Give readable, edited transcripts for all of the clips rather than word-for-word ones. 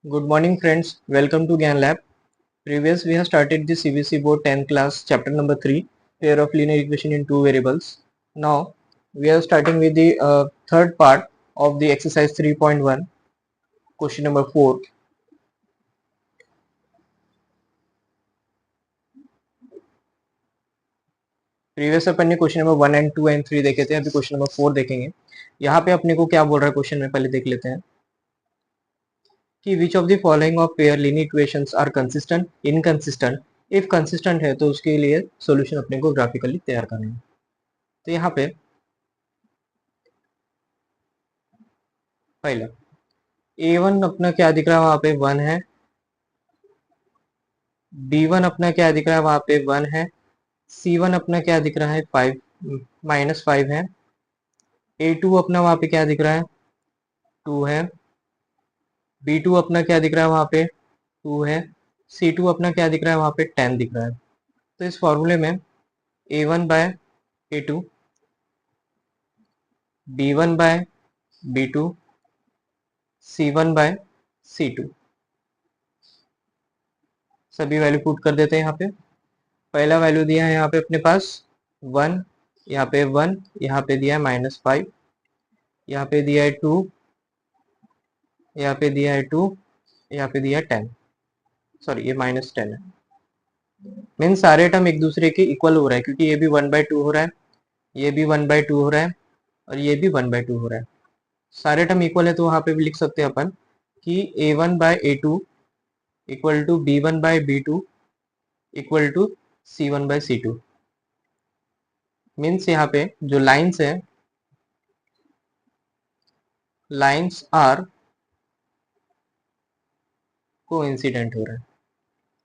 Good morning friends, welcome to Gyan Lab. Previous we have started the CBSE board 10th class chapter number 3 pair of linear equation in two variables. Now we are starting with the third part of the exercise 3.1 question number 4. Previous अपन ने question number 1 and 2 and 3 देखे थे, अभी question number 4 देखेंगे. यहाँ पे अपने को क्या बोल रहा है क्वेश्चन में, पहले देख लेते हैं कि which of the following of pair linear equations are consistent, inconsistent. If consistent है तो उसके लिए सॉल्यूशन अपने को ग्राफिकली तैयार करना है. तो यहाँ पे पहला A1 अपना क्या दिख रहा है, वहां पे 1 है. B1 अपना क्या दिख रहा है, वहां पे 1 है. C1 अपना क्या दिख रहा है, 5 है. A2 अपना वहां पे क्या दिख रहा है, 2 है. B2 अपना क्या दिख रहा है, वहां पे 2 है. C2 अपना क्या दिख रहा है, वहां पे 10 दिख रहा है. तो इस फॉर्मूले में A1 by A2, B1 by B2, C1 by C2 सभी वैल्यू पुट कर देते हैं. यहाँ पे पहला वैल्यू दिया है यहाँ पे अपने पास 1, यहाँ पे 1, यहाँ पे दिया है -5, यहाँ पे दिया है 2, यहाँ पे दिया है 2, यहाँ पे दिया है 10. सॉरी, ये -10 है. मीन सारे टर्म एक दूसरे के इक्वल हो रहा है, क्योंकि ये भी 1/2 हो रहा है, ये भी 1/2 हो रहा है, और ये भी 1/2 हो रहा है. सारे टर्म इक्वल है, तो वहां पे भी लिख सकते हैं अपन कि A1 by A2 equal to B1 by B2 equal to C1 by C2. Means यहाँ पे जो लाइन्स है, लाइन्स आर कोइंसिडेंट हो रहा है,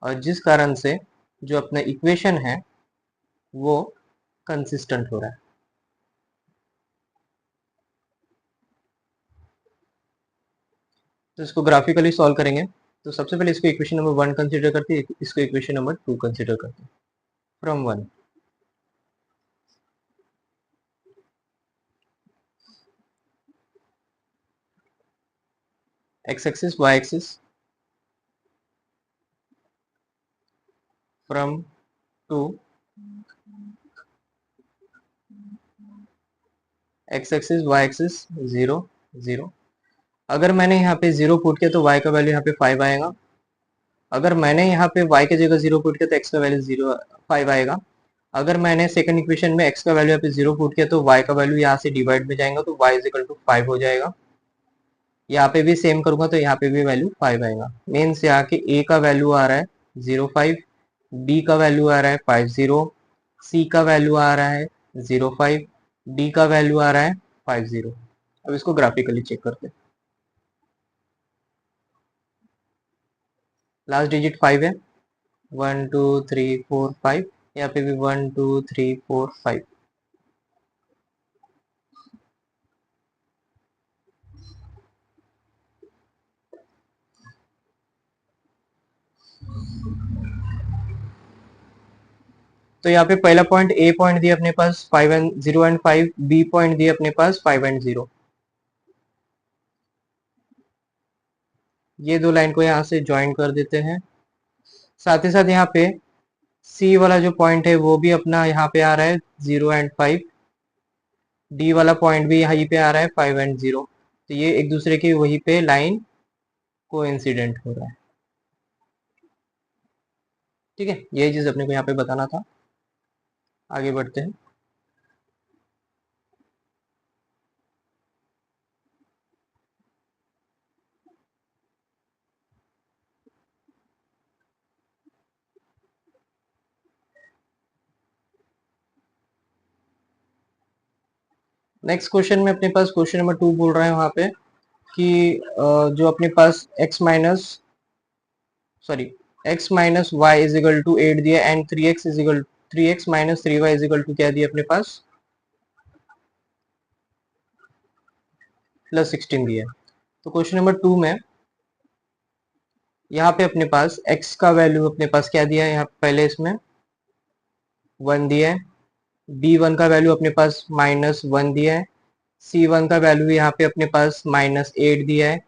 और जिस कारण से जो अपना इक्वेशन है वो कंसिस्टेंट हो रहा है. तो इसको ग्राफिकली सॉल्व करेंगे. तो सबसे पहले इसको इक्वेशन नंबर 1 कंसीडर करते हैं, इसको इक्वेशन नंबर 2 कंसीडर करते हैं. From 1, x axis y axis, from 2 x axis y axis 0 0. अगर मैंने यहाँ पे 0 पुट किया तो y का वैल्यू यहाँ पे 5 आएगा. अगर मैंने यहाँ पे y के जगह 0 पुट किया तो x का वैल्यू 5 आएगा. अगर मैंने सेकंड इक्वेशन में x का वैल्यू यहाँ पे 0 पुट किया तो y का वैल्यू यहाँ से डिवाइड में जाएगा, तो y इज इक्वल टू 5 हो जाएगा. यहाँ पे भी सेम करूंगा तो यहाँ पे भी वैल्यू 5 आएगा. मीन्स यहाँ के a का वैल्यू आ रहा है 0.5, b का वैल्यू आ रहा है 50, c का वैल्यू आ रहा है 0.5, d का वैल्यू आ रहा है 50. अब इसको ग्राफिकली चेक करते हैं. लास्ट डिजिट 5 है, 1 2 3 4 5. यहाँ पे भी 1 2 3 4 5. तो यहाँ पे पहला पॉइंट ए पॉइंट दिया अपने पास 5 एंड 0 एंड 5, बी पॉइंट दिया अपने पास 5 एंड 0. ये दो लाइन को यहाँ से ज्वाइन कर देते हैं. साथ ही साथ यहाँ पे सी वाला जो पॉइंट है वो भी अपना यहाँ पे आ रहा है 0 एंड 5. डी वाला पॉइंट भी यहीं पे आ रहा है 5 एंड 0. तो ये एक दूसरे की वहीं पे लाइन कोइंसिडेंट हो रहा है. ठीक है, यही चीज अपने को यहाँ पे बताना था. आगे बढ़ते हैं. नेक्स्ट क्वेश्चन में अपने पास क्वेश्चन नंबर 2 बोल रहे हैं वहां पे कि जो अपने पास x minus y is equal to 8 दिया, and 3x minus 3y is equal to क्या दिया अपने पास, +16 दिया. तो क्वेश्चन नंबर 2 में यहाँ पे अपने पास x का वैल्यू अपने पास क्या दिया है, यहाँ पहले इसमें 1 दिया है. b1 का वैल्यू अपने पास -1 दिया है. c1 का वैल्यू यहाँ पे अपने पास -8 दिया है.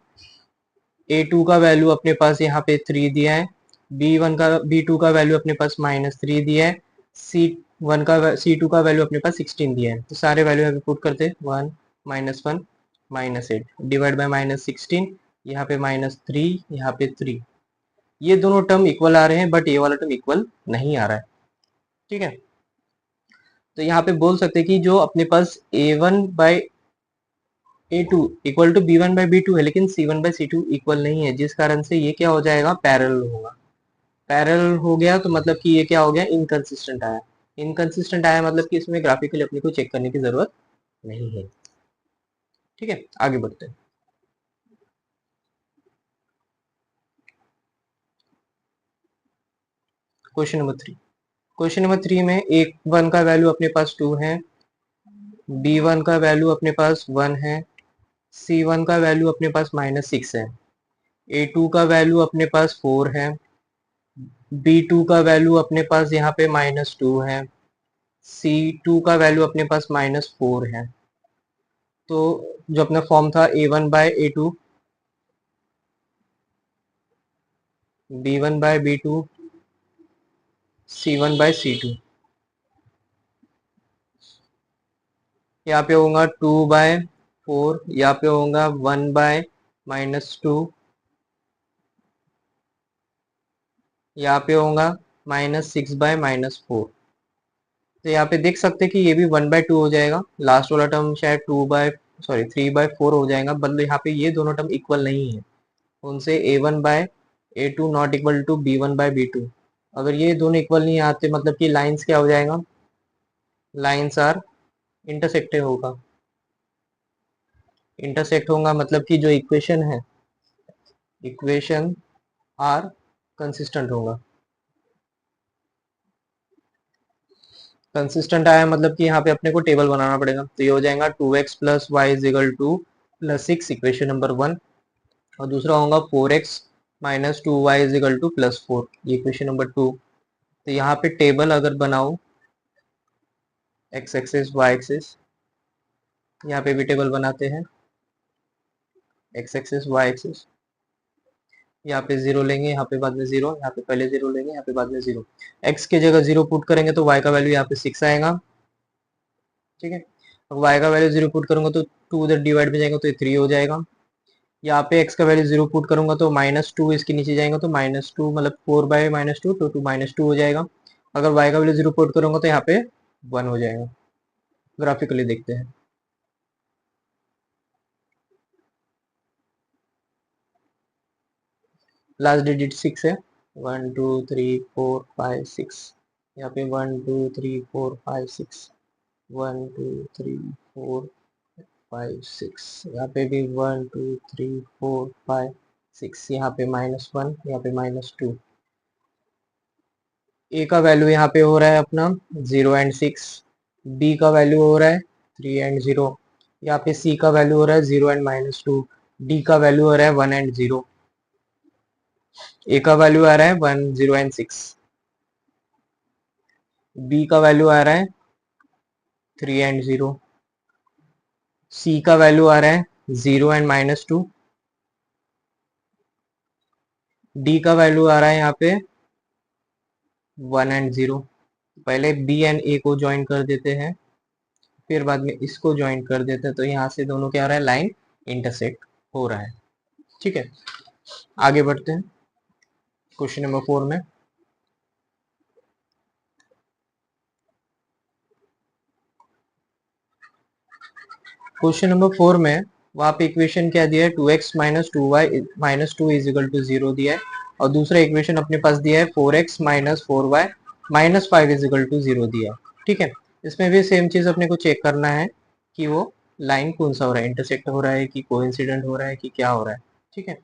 A2 का वैल्यू अपने पास यहाँ पे 3 दिया है, B2 का वैल्यू अपने पास -3 दिया है, C2 का वैल्यू अपने पास 16 दिया है। तो सारे वैल्यू अभी पुट करते हैं, 1 -1 -8 डिवाइड बाय -16, यहाँ पे -3, यहाँ पे 3। ये दोनों टर्म इक्वल आ रहे हैं, बट ये वाला टर्म इक्वल नहीं आ रहा है। ठीक है, तो यहाँ पे बोल सकते हैं कि जो अपने पास A1/A2 इक्वल टू B1/B2 है, लेकिन C1/C2 इक्वल नहीं है, जिस कारण से ये क्या हो जाएगा, पैरेलल होगा। पैरेलल हो गया तो मतलब कि ये क्या हो गया, इनकंसिस्टेंट आया। इनकंसिस्टेंट आया मतलब कि इसमें ग्राफिकली अपने को चेक करने की जरूरत नहीं है। ठीक है, आगे बढ़ते हैं। Question number 3। क्वेश्चन नंबर 3 में A1 का वैल्यू अपने पास 2 है, B1 का वैल्यू अपने पास 1 है, C1 का वैल्यू अपने पास -6 है, A2 का वैल्यू अपने पास 4 है, B2 का वैल्यू अपने पास यहाँ पे -2 है, C2 का वैल्यू अपने पास -4 है। तो जो अपना फॉर्म था A1/A2, B1/B2, C1/C2, यहाँ पे होगा 2/4, यहाँ पे होगा 1/-2, यहाँ पे होगा -6/-4। तो यहाँ पे देख सकते हैं कि ये भी 1/2 हो जाएगा, लास्ट वाला टर्म शायद 3/4 हो जाएगा, मतलब यहाँ पे ये दोनों टर्म इक्वल नहीं है, उनसे A1/A2 not equal to B1/B2। अगर ये दोनों इक्वल नहीं आते मतलब कि लाइंस क्या हो जाएगा, लाइंस आर इंटरसेक्ट होगा। इंटरसेक्ट होगा मतलब कि जो इक्वेशन है, इक्वेशन आर कंसिस्टेंट होगा। कंसिस्टेंट आया मतलब कि यहाँ पे अपने को टेबल बनाना पड़ेगा, तो ये हो जाएगा 2x + y = 2 + 6, इक्वेशन नंबर 1, और दूसरा होगा 4x - 2y = +4, ये इक्वेशन नंबर 2। तो यहाँ पे टेबल अगर बनाओ, x एक्सिस y एक्सिस, यहाँ पे भी टेबल बनाते हैं, x एक्सिस y एक्सिस, यहाँ पे 0 लेंगे, यहाँ पे बाद में 0, यहाँ पे पहले 0 लेंगे, यहाँ पे बाद में 0। x की जगह 0 पुट करेंगे तो y का वैल्यू यहाँ पे 6 आएगा। ठीक है, y का वैल्यू 0 पुट करूंगा तो 2 उधर डिवाइड में जाएगा तो ये 3 हो जाएगा। यहाँ पे x का वैल्यू 0 पुट करूंगा तो -2 इसके नीचे जाएगा तो -2 मतलब 4/-2 तो 2 -2 हो जाएगा। अगर y का वैल्यू 0 पुट करूंगा तो यहाँ पे 1 हो जाएगा। ग्राफिकली देखते हैं, लास्ट डिजिट 6 है, 1 2 3 4 5 6, यहाँ पे 1 2 3 4 5 6, 1 2 3 4 5 6, यहाँ पे भी 1 2 3 4 5 6, यहाँ पे -1, यहाँ पे -2। ए का वैल्यू यहाँ पे हो रहा है अपना 0 एंड 6, बी का वैल्यू हो रहा है 3 एंड 0, यहाँ पे सी का वैल्यू हो रहा है 0 एंड -2, डी का वैल्यू हो रहा है 1 एंड 0, ए का वैल्यू आ रहा है 1 0 एंड 6, बी का वैल्यू आ रहा है 3 एंड 0, सी का वैल्यू आ रहा है 0 एंड -2, डी का वैल्यू आ रहा है यहाँ पे 1 एंड 0। पहले बी एंड ए को ज्वाइन कर देते हैं, फिर बाद में इसको ज्वाइन कर देते हैं, तो यहाँ से दोनों क्या हो रहा है, लाइन इंटरसेक्ट हो रहा है। ठीक है, आगे बढ़ते हैं क्वेश्चन नंबर 4 में। क्वेश्चन नंबर 4 में वहां पे इक्वेशन क्या दिया है, 2x - 2y - 2 = 0 दिया है, और दूसरा इक्वेशन अपने पास दिया है 4x - 4y - 5 = 0 दिया है। ठीक है, इसमें भी सेम चीज अपने को चेक करना है कि वो लाइन कौन सा हो रहा है, इंटरसेक्ट हो रहा है कि कोइंसिडेंट हो रहा है कि क्या हो रहा है। ठीक है,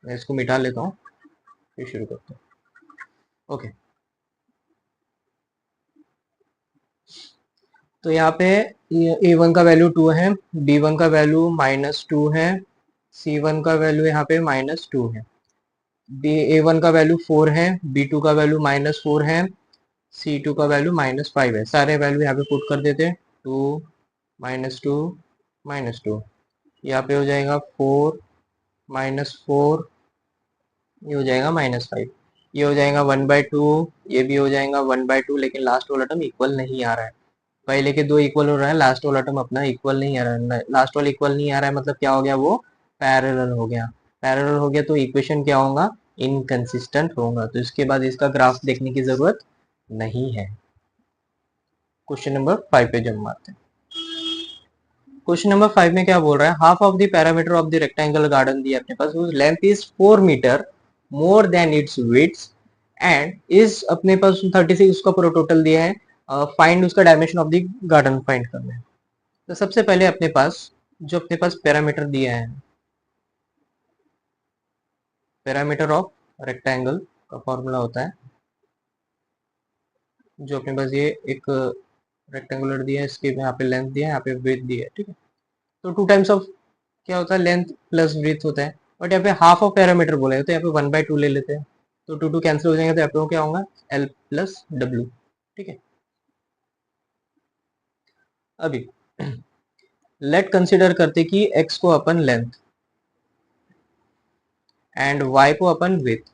मैं इसको मिटा लेता हूँ, फिर शुरू करते हैं। ओके, तो यहाँ पे A1 का वैल्यू 2 है, B1 का वैल्यू -2 है, C1 का वैल्यू यहाँ पे -2 है, A1 का वैल्यू 4 है, B2 का वैल्यू -4 है, C2 का वैल्यू -5 है, सारे वैल्यू यहाँ पे पुट कर देते हैं। 2 -2 -2, यहाँ पे हो जाएगा 4 -4, ये हो जाएगा -5, ये हो जाएगा 1/2, ये भी हो जाएगा 1/2, लेकिन लास्ट वाला टर्म इक्वल नहीं आ रहा है। पहले के दो इक्वल हो रहा है, लास्ट वाला टर्म अपना इक्वल नहीं आ रहा है। लास्ट वाला इक्वल नहीं आ रहा है मतलब क्या हो गया, वो पैरेलल हो गया। पैरेलल हो गया तो इक्वेशन क्या होगा, इनकंसिस्टेंट होगा। तो इसके बाद इसका ग्राफ देखने की जरूरत नहीं है। क्वेश्चन नंबर 5 पे जम मारते हैं। क्वेश्चन नंबर 5 में क्या बोल रहा है, half of the parameter of the rectangle garden दिया अपने पास, whose length is 4 metre more than its width and is अपने पास 36 उसका पूरा टोटल दिया है। फाइंड उसका dimension of the garden find करना है। तो सबसे पहले अपने पास जो अपने पास पैरामीटर दिया है, पैरामीटर ऑफ रेक्टेंगल का फॉर्मूला होता है, जो अपने पास ये एक रेक्टेंगुलर दिया है, इसके यहाँ पे लेंथ दिया है, यहाँ पे विड्थ दिया है, ठीक है। तो 2 टाइम्स ऑफ क्या होता है, लेंथ प्लस विड्थ होता है। बट यहाँ पे हाफ ऑफ पैरामीटर बोला है तो यहाँ पे 1/2 ले लेते हैं, तो 2 कैंसिल हो जाएंगे, तो यहाँ पे क्या होगा, L + W, ठीक है। अभी लेट कंसिडर करते कि x को अपन लेंथ एंड y को अपन विड्थ,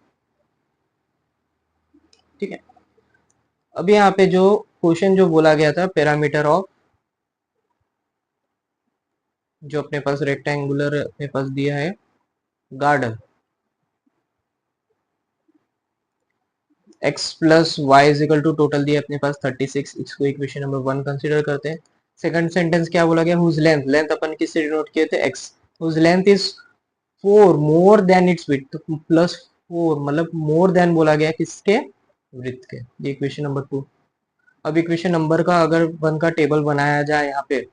ठीक है। अभी यहाँ पे जो क्वेश्चन जो बोला गया था, पैरामीटर ऑफ जो अपने पास रेक्टेंगुलर अपने पास दिया है गार्डन, x + y = टोटल दिया अपने पास 36, इसको इक्वेशन नंबर 1 कंसीडर करते हैं। सेकंड सेंटेंस क्या बोला गया, हुज लेंथ, लेंथ अपन किससे डिनोट किए थे, x, whose length is 4 more than its width, तो +4 मतलब मोर देन बोला गया किसके, विड्थ के, ये इक्वेशन नंबर 2। अब इक्वेशन नंबर का अगर 1 का टेबल बनाया जाए, यहाँ पे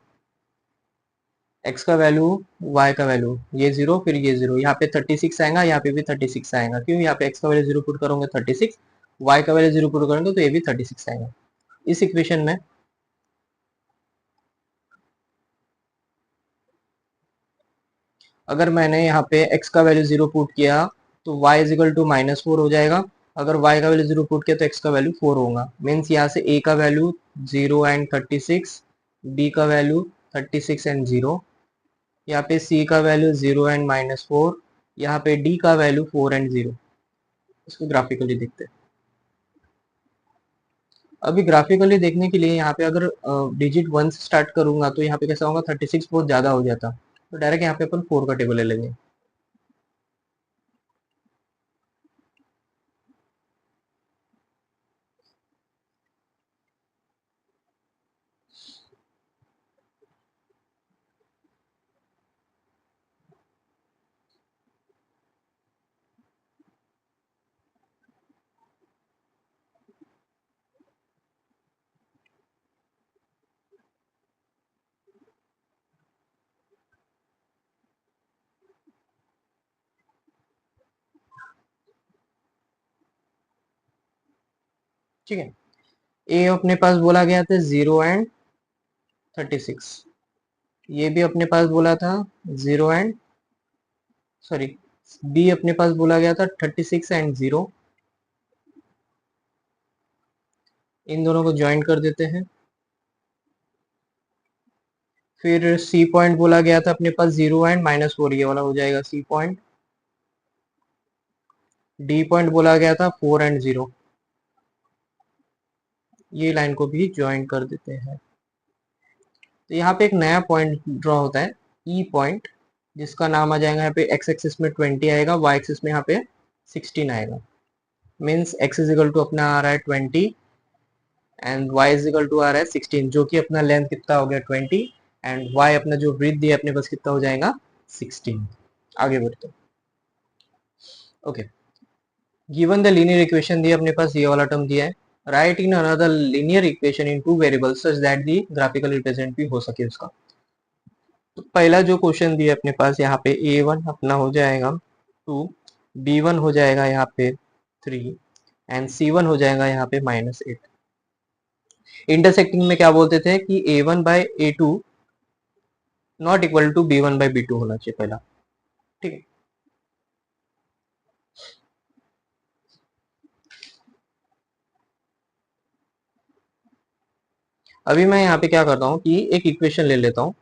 x का वैल्यू, y का वैल्यू, ये 0 फिर ये 0, यहाँ पे 36 आएगा, यहाँ पे भी 36 आएगा, क्यों, यहाँ पे x का वैल्यू 0 पुट करोगे 36, y का वैल्यू 0 पुट करोगे तो ये भी 36 आएगा। इस इक्वेशन में अगर मैंने यहाँ पे x का वैल्यू 0 पुट किया तो y = -4 हो जाएगा। अगर y का वैल्यू 0 पुट किया तो x का वैल्यू 4 होगा। मीन्स यहाँ से a का वैल्यू 0 एंड 36, b का वैल्यू 36 एंड 0, यहाँ पे c का वैल्यू 0 एंड -4, यहाँ पे d का वैल्यू 4 एंड 0। इसको ग्राफिकली देखते हैं। अभी ग्राफिकली देखने के लिए यहाँ पे अगर डिजिट 1 से स्टार्ट करूंगा तो यहाँ पे कैसा होगा, 36 बहुत ज्यादा हो जाता, तो डायरेक्ट यहाँ पे अपन 4 का टेबल ले लेंगे। ठीक है, ए अपने पास बोला गया था 0 एंड 36, ये भी अपने पास बोला था 0 एंड सॉरी, बी अपने पास बोला गया था 36 एंड 0, इन दोनों को ज्वाइन कर देते हैं। फिर सी पॉइंट बोला गया था अपने पास 0 एंड -4, ये वाला हो जाएगा सी पॉइंट। डी पॉइंट बोला गया था 4 एंड 0, ये लाइन को भी ज्वाइन कर देते हैं। तो यहाँ पे एक नया पॉइंट ड्रॉ होता है, ई पॉइंट, जिसका नाम आ जाएगा यहाँ पे x एक्सिस में 20 आएगा, y एक्सिस में यहाँ पे 16 आएगा। मीन्स x = अपना आ रहा है 20 एंड y = आ रहा है 16, जो कि अपना लेंथ कितना हो गया 20 एंड y अपना जो ब्रीथ दिया अपने पास कितना हो जाएगा 16। आगे बढ़ते, okay. Given the linear equation दिया अपने पास, ये वाला टर्म दिया है, right in another linear equation in 2 variables such that the graphical represent भी हो सके उसका। तो पहला जो क्वेश्चन दिया अपने पास, यहाँ पे a1 अपना हो जाएगा 2, b1 हो जाएगा यहाँ पे 3 एंड c1 हो जाएगा यहाँ पे -8। इंटरसेक्टिंग में क्या बोलते थे कि a1/a2 not equal to b1/b2 होना चाहिए पहला, ठीक है। अभी मैं यहाँ पे क्या करता हूँ कि एक इक्वेशन ले लेता हूँ।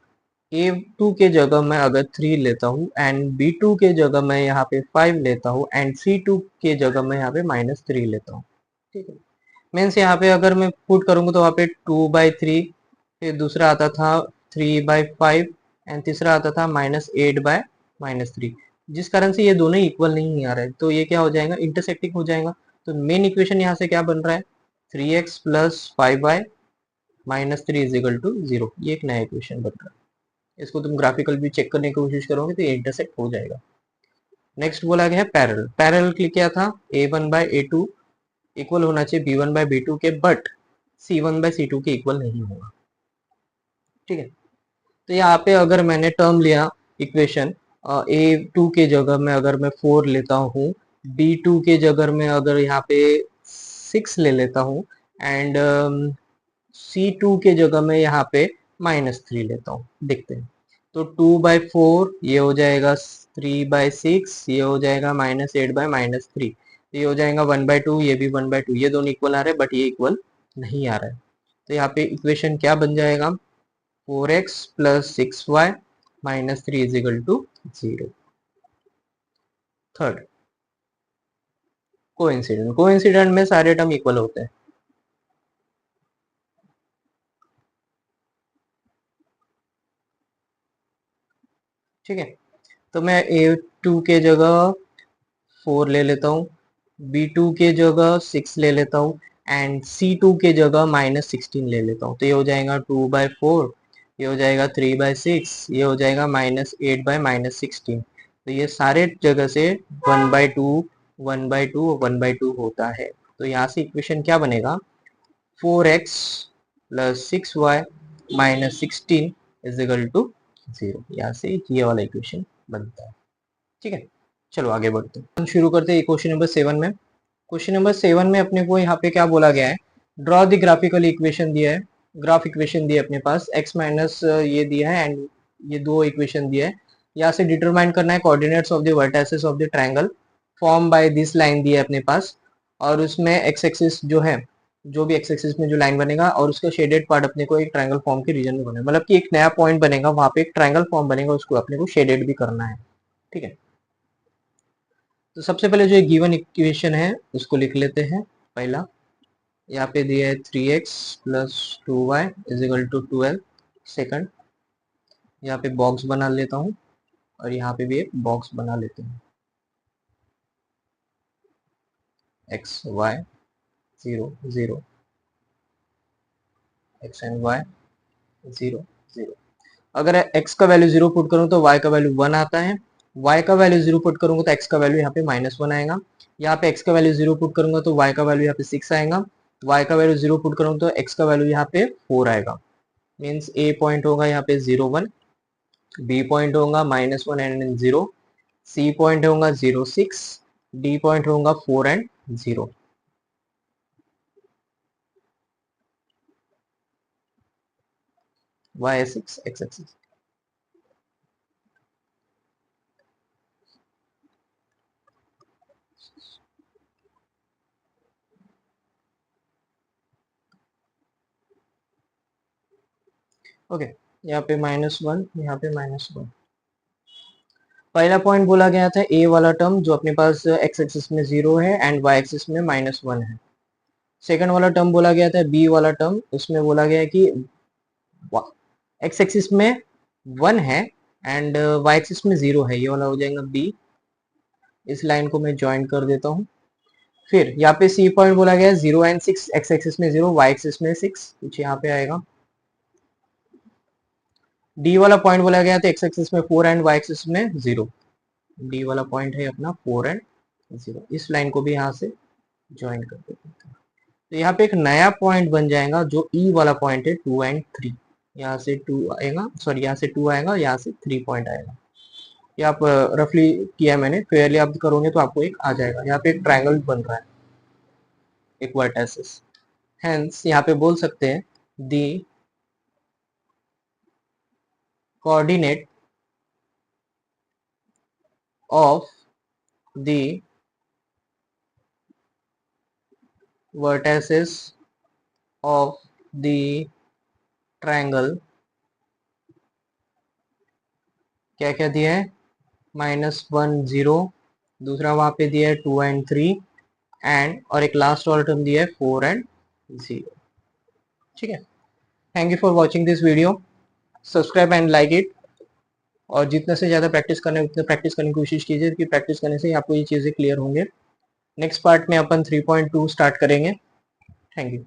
A2 के जगह मैं अगर 3 लेता हूँ एंड B2 के जगह मैं यहाँ पे 5 लेता हूँ एंड C2 के जगह मैं यहाँ पे -3 लेता हूँ। ठीक है, मीन्स यहाँ पे अगर मैं पुट करूंगा तो वहाँ पे 2/3, फिर दूसरा आता था 3/5 एंड तीसरा आता था -8/-3, जिस कारण से ये दोनों इक्वल नहीं आ रहे हैं, तो ये क्या हो जाएगा, इंटरसेक्टिंग हो जाएगा। तो मेन इक्वेशन यहाँ से क्या बन रहा है, 3x + 5y-3 is equal to 0। ये एक नया इक्वेशन बन रहा है। इसको तुम ग्राफिकल भी चेक करने की कोशिश करोगे तो ये इंटरसेक्ट हो जाएगा। नेक्स्ट बोला गया है पैरेलल। पैरेलल के लिए क्या था, a1/a2 इक्वल होना चाहिए b1/b2 के, बट c1/c2 के इक्वल नहीं होगा। ठीक है, तो यहाँ पे अगर मैंने टर्म लिया इक्वेशन, a2 के जगह में अगर मैं 4 लेता हूँ, b2 के जगह में अगर यहाँ पे 6 ले लेता हूँ एंड C2 के जगह में यहाँ पे -3 लेता हूँ, देखते हैं। तो 2/4 ये हो जाएगा, 3/6 ये हो जाएगा, -8/-3 ये हो जाएगा, 1/2 ये भी 1/2, ये दोनों इक्वल आ रहे हैं बट ये इक्वल नहीं आ रहा है। तो यहाँ पे इक्वेशन क्या बन जाएगा, 4x + 6y-3 is equal to 0। Third, coincident. Coincident में सारे टर्म इक्वल होते हैं। ठीक है, तो मैं A2 के जगह 4 ले लेता हूँ, B2 के जगह 6 ले लेता हूँ एंड C2 के जगह -16 ले लेता हूँ। तो ये हो जाएगा 2/4, ये हो जाएगा 3/6, ये हो जाएगा -8/-16। तो ये सारे जगह से 1/2 1/2 1/2 होता है। तो यहाँ से इक्वेशन क्या बनेगा, 4x + 6y-16 is equal to 0। यहाँ से ये वाला इक्वेशन बनता है। ठीक है, चलो आगे बढ़ते हैं, हम शुरू करते हैं क्वेश्चन नंबर 7 में। क्वेश्चन नंबर 7 में अपने को यहाँ पे क्या बोला गया है, ड्रॉ द ग्राफिकल इक्वेशन दिया है, ग्राफ इक्वेशन दिया है अपने पास, x माइनस ये दिया है एंड ये दो इक्वेशन दिया है। यहाँ से डिटरमाइन करना है coordinates of the vertices of the triangle form by this line दिया है अपने पास, और उसमें एक्स एक्सिस जो है, जो भी एक्स एक्सिस में जो लाइन बनेगा और उसका शेडेड पार्ट अपने को एक ट्रायंगल फॉर्म के रीजन में बनेगा, मतलब कि एक नया पॉइंट बनेगा, वहां पे एक ट्रायंगल फॉर्म बनेगा, उसको अपने को शेडेड भी करना है। ठीक है, तो सबसे पहले जो गिवन इक्वेशन है उसको लिख लेते हैं। पहला यहाँ पे दिया है 3x + 2y is equal to 12। Second, यहाँ पे बॉक्स बना लेता हूँ और यहाँ पे भी एक बॉक्स बना लेते हैं, x y 0 0, x and y 0 0। अगर x का वैल्यू 0 पुट करूँ तो y का वैल्यू 1 आता है, y का वैल्यू 0 पुट करूंगा तो x का वैल्यू यहाँ पे -1 आएगा, यहाँ पे x का वैल्यू 0 पुट करूंगा तो y का वैल्यू यहाँ पे 6 आएगा, y का वैल्यू 0 पुट करूंगा तो x का वैल्यू यहाँ पे 4 आएगा। मीन्स a पॉइंट होगा यहाँ पे 0 1, b पॉइंट होगा -1 एंड 0, c पॉइंट होगा 0 6, d पॉइंट होगा 4 and 0। y 6 x axis. Okay, यहाँ पे -1, यहाँ पे -1। पहला पॉइंट बोला गया था a वाला टर्म जो अपने पास x एक्सिस में 0 है एंड y एक्सिस में -1 है। सेकंड वाला टर्म बोला गया था b वाला टर्म, उसमें बोला गया है कि x एक्सिस में 1 है एंड y एक्सिस में 0 है, ये वाला हो जाएगा b। इस लाइन को मैं ज्वाइन कर देता हूँ। फिर यहाँ पे c पॉइंट बोला गया है 0 एंड 6, x एक्सिस में 0 y एक्सिस में 6, कुछ यहाँ पे आएगा। d वाला पॉइंट बोला गया था x एक्सिस में 4 एंड y एक्सिस में 0, d वाला पॉइंट है अपना 4 एंड 0। इस लाइन को भी यहाँ से ज्वाइन कर देते हैं, तो यहाँ पे एक नया पॉइंट बन जाएगा जो e वाला पॉइंट है 2 एंड 3। यहाँ से 2 आएगा, सॉरी यहाँ से 2 आएगा, यहाँ से 3 पॉइंट आएगा। ये आप रफली किया है मैंने, फेयरली आप करोगे तो आपको एक आ जाएगा। यहाँ पे एक ट्रायंगल बन रहा है, एक वर्टिसेस, हेंस यहाँ पे बोल सकते हैं the coordinate of the vertices of the triangle क्या क्या दिया है, -1 0, दूसरा वहां पे दिया है 2 एंड 3 एंड, और एक लास्ट वाला टर्म दिया है 4 एंड 0। ठीक है, thank you for watching this video, subscribe and like it, और जितने से ज़्यादा प्रैक्टिस करने उतने प्रैक्टिस करने की कोशिश कीजिए, क्योंकि प्रैक्टिस करने से ही आपको ये चीज़ें क्लियर होंगे। नेक्स्ट पार्ट में अपन 3.2 स्टार्ट करेंगे। Thank you.